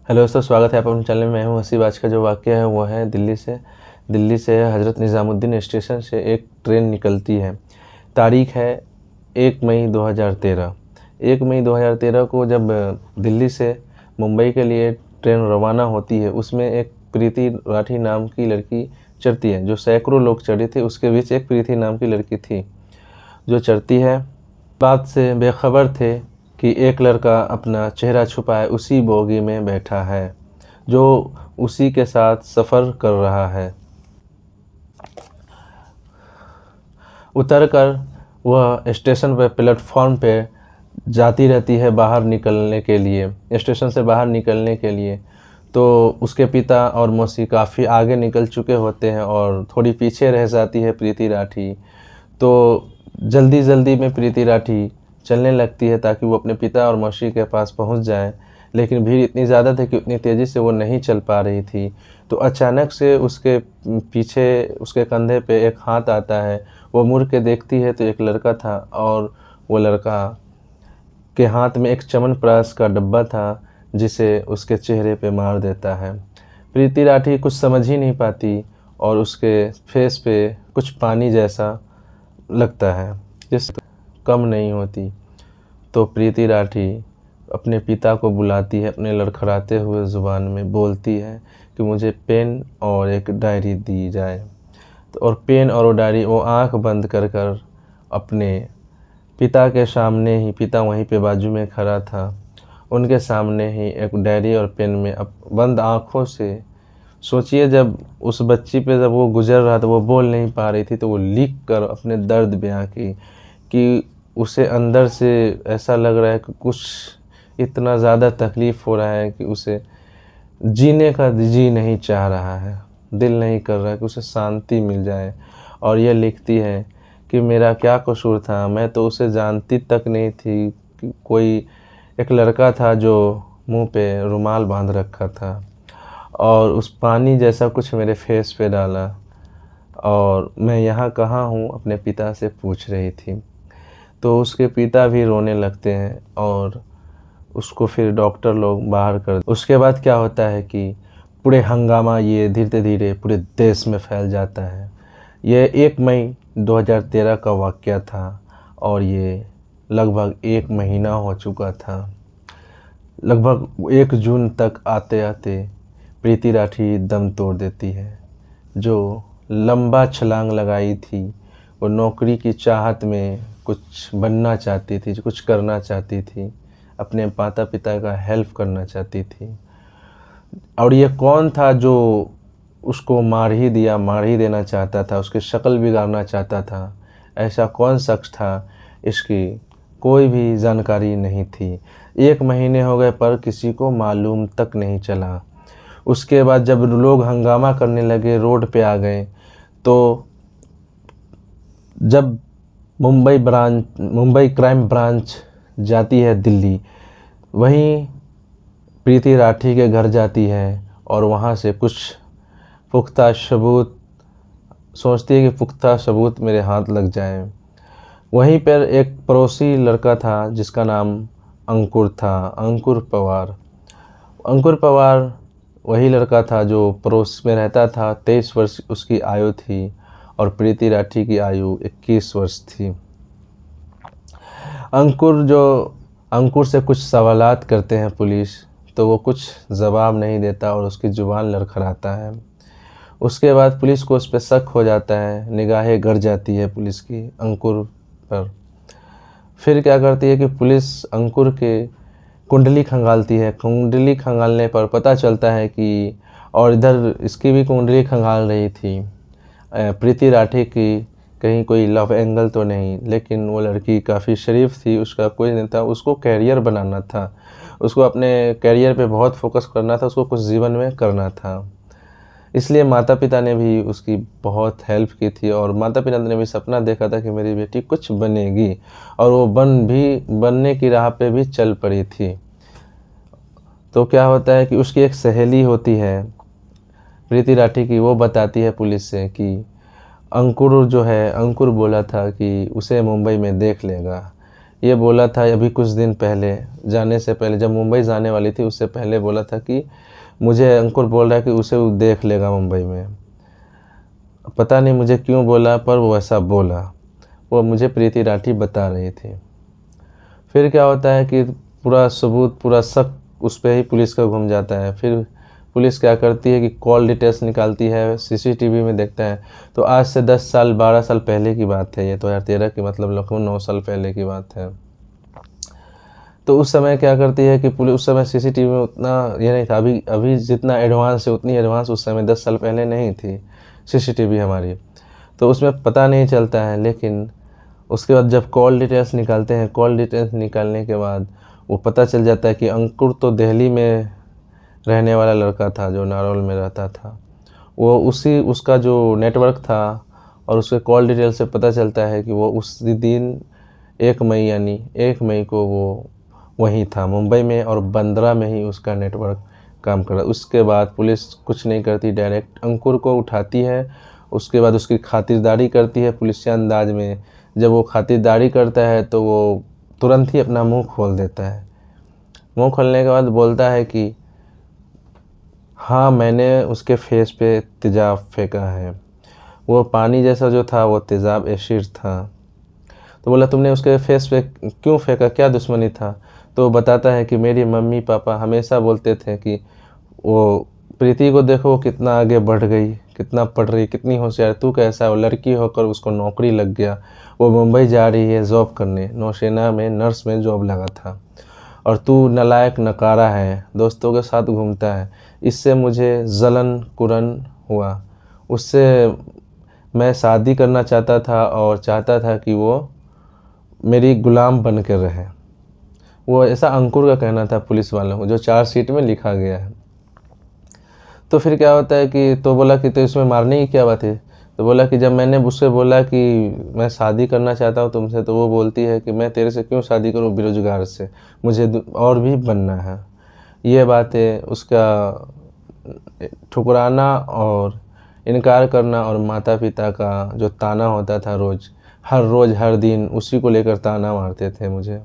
Hello दोस्तों, स्वागत है आप अपने चैनल में। मैं हूं हसीब। आज का जो वाक़या है वो है दिल्ली से हज़रत निज़ामुद्दीन स्टेशन से एक ट्रेन निकलती है। तारीख़ है 1 मई 2013। 1 मई 2013 को जब दिल्ली से मुंबई के लिए ट्रेन रवाना होती है, उसमें एक प्रीति राठी नाम की लड़की चढ़ती है। जो सैकड़ों लोग चढ़े थे, उसके बीच एक प्रीति नाम की लड़की थी जो चढ़ती है। बात से बेखबर थे कि एक लड़का अपना चेहरा छुपाए उसी बोगी में बैठा है जो उसी के साथ सफ़र कर रहा है। उतरकर वह स्टेशन पर प्लेटफॉर्म पे जाती रहती है बाहर निकलने के लिए, स्टेशन से बाहर निकलने के लिए। तो उसके पिता और मौसी काफ़ी आगे निकल चुके होते हैं और थोड़ी पीछे रह जाती है प्रीति राठी। तो जल्दी जल्दी में प्रीति राठी चलने लगती है ताकि वो अपने पिता और मौसी के पास पहुंच जाए, लेकिन भीड़ इतनी ज़्यादा थी कि उतनी तेज़ी से वो नहीं चल पा रही थी। तो अचानक से उसके पीछे उसके कंधे पे एक हाथ आता है। वो मुड़ के देखती है तो एक लड़का था और वो लड़का के हाथ में एक च्यवनप्राश का डब्बा था जिसे उसके चेहरे पे मार देता है। प्रीति राठी कुछ समझ ही नहीं पाती और उसके फेस पे कुछ पानी जैसा लगता है जिससे कम नहीं होती। तो प्रीति राठी अपने पिता को बुलाती है, अपने लड़खड़ाते हुए ज़ुबान में बोलती है कि मुझे पेन और एक डायरी दी जाए। तो और पेन और वो डायरी वो आंख बंद कर कर अपने पिता के सामने ही, पिता वहीं पे बाजू में खड़ा था, उनके सामने ही एक डायरी और पेन में अब बंद आँखों से, सोचिए जब उस बच्ची पे जब वो गुजर रहा था, वो बोल नहीं पा रही थी, तो वो लिख कर अपने दर्द बयां की कि उसे अंदर से ऐसा लग रहा है कि कुछ इतना ज़्यादा तकलीफ़ हो रहा है कि उसे जीने का जी नहीं चाह रहा है, दिल नहीं कर रहा है कि उसे शांति मिल जाए। और ये लिखती है कि मेरा क्या कसूर था, मैं तो उसे जानती तक नहीं थी कि कोई एक लड़का था जो मुंह पे रुमाल बांध रखा था और उस पानी जैसा कुछ मेरे फेस पे डाला और मैं यहाँ कहाँ हूँ अपने पिता से पूछ रही थी। तो उसके पिता भी रोने लगते हैं और उसको फिर डॉक्टर लोग बाहर कर। उसके बाद क्या होता है कि पूरे हंगामा ये धीरे धीरे पूरे देश में फैल जाता है। ये 1 मई 2013 का वाक़या था और ये लगभग 1 महीना हो चुका था। लगभग 1 जून तक आते आते प्रीति राठी दम तोड़ देती है। जो लंबा छलांग लगाई थी, वो नौकरी की चाहत में कुछ बनना चाहती थी, कुछ करना चाहती थी, अपने माता पिता का हेल्प करना चाहती थी। और ये कौन था जो उसको मार ही दिया, मार ही देना चाहता था, उसकी शक्ल बिगाड़ना चाहता था? ऐसा कौन शख्स था, इसकी कोई भी जानकारी नहीं थी। 1 महीने हो गए पर किसी को मालूम तक नहीं चला। उसके बाद जब लोग हंगामा करने लगे, रोड पे आ गए, तो जब मुंबई क्राइम ब्रांच जाती है दिल्ली, वहीं प्रीति राठी के घर जाती है और वहाँ से कुछ पुख्ता सबूत, सोचती है कि पुख्ता सबूत मेरे हाथ लग जाएं। वहीं पर एक पड़ोसी लड़का था जिसका नाम अंकुर था, अंकुर पवार। अंकुर पवार वही लड़का था जो पड़ोस में रहता था। 23 वर्ष उसकी आयु थी और प्रीति राठी की आयु 21 वर्ष थी। अंकुर से कुछ सवालात करते हैं पुलिस, तो वो कुछ जवाब नहीं देता और उसकी ज़ुबान लड़खड़ाता है। उसके बाद पुलिस को उस पर शक हो जाता है, निगाहें गड़ जाती है पुलिस की अंकुर पर। फिर क्या करती है कि पुलिस अंकुर के कुंडली खंगालती है। कुंडली खंगालने पर पता चलता है कि, और इधर इसकी भी कुंडली खंगाल रही थी प्रीति राठी की, कहीं कोई लव एंगल तो नहीं, लेकिन वो लड़की काफ़ी शरीफ थी, उसका कोई नहीं था। उसको कैरियर बनाना था, उसको अपने कैरियर पे बहुत फोकस करना था, उसको कुछ जीवन में करना था। इसलिए माता पिता ने भी उसकी बहुत हेल्प की थी और माता पिता ने भी सपना देखा था कि मेरी बेटी कुछ बनेगी, और वो बनने की राह पे भी चल पड़ी थी। तो क्या होता है कि उसकी एक सहेली होती है प्रीति राठी की, वो बताती है पुलिस से कि अंकुर जो है, अंकुर बोला था कि उसे मुंबई में देख लेगा। ये बोला था अभी कुछ दिन पहले, जाने से पहले, जब मुंबई जाने वाली थी उससे पहले बोला था कि मुझे अंकुर बोल रहा है कि उसे वो देख लेगा मुंबई में। पता नहीं मुझे क्यों बोला, पर वो ऐसा बोला। वो मुझे प्रीति राठी बता रही थी। फिर क्या होता है कि पूरा सबूत, पूरा शक उस पे ही पुलिस का घूम जाता है। फिर पुलिस क्या करती है कि कॉल डिटेल्स निकालती है, सीसीटीवी में देखता है। तो आज से 10 साल 12 साल पहले की बात है, ये 2013 की, मतलब लगभग 9 साल पहले की बात है। तो उस समय क्या करती है कि पुलिस, उस समय सीसीटीवी में उतना ये नहीं था, अभी अभी जितना एडवांस है उतनी एडवांस उस समय 10 साल पहले नहीं थी सीसीटीवी हमारी। तो उसमें पता नहीं चलता है। लेकिन उसके बाद जब कॉल डिटेल्स निकालते हैं, कॉल डिटेल्स निकालने के बाद वो पता चल जाता है कि अंकुर तो दिल्ली में रहने वाला लड़का था, जो नारोल में रहता था। वो उसी उसका जो नेटवर्क था, और उसके कॉल डिटेल से पता चलता है कि वो उस दिन 1 मई, यानी 1 मई को वो वहीं था मुंबई में, और बंद्रा में ही उसका नेटवर्क काम कर रहा। उसके बाद पुलिस कुछ नहीं करती, डायरेक्ट अंकुर को उठाती है। उसके बाद उसकी खातिरदारी करती है पुलिसिया अंदाज में। जब वो खातिरदारी करता है तो वो तुरंत ही अपना मुंह खोल देता है। मुंह खोलने के बाद बोलता है कि हाँ, मैंने उसके फेस पे तेज़ाब फेंका है। वो पानी जैसा जो था वो तेज़ाब एसिड था। तो बोला तुमने उसके फेस पे क्यों फेंका, क्या दुश्मनी था? तो बताता है कि मेरी मम्मी पापा हमेशा बोलते थे कि वो प्रीति को देखो, वो कितना आगे बढ़ गई, कितना पढ़ रही, कितनी होशियार, तू कैसा, वो लड़की होकर उसको नौकरी लग गया, वो मुंबई जा रही है जॉब करने, नौसेना में नर्स में जॉब लगा था, और तू नालायक नकारा है, दोस्तों के साथ घूमता है। इससे मुझे जलन कुरन हुआ। उससे मैं शादी करना चाहता था और चाहता था कि वो मेरी गुलाम बन कर रहे। वो ऐसा अंकुर का कहना था पुलिस वालों को, जो चार्जशीट में लिखा गया है। तो फिर क्या होता है कि, तो बोला कि तो इसमें मारने की क्या बात है? तो बोला कि जब मैंने उससे बोला कि मैं शादी करना चाहता हूँ तुमसे, तो वो बोलती है कि मैं तेरे से क्यों शादी करूँ बेरोजगार से, मुझे और भी बनना है। ये बातें उसका ठुकराना और इनकार करना, और माता पिता का जो ताना होता था रोज़, हर रोज़ हर दिन उसी को लेकर ताना मारते थे मुझे।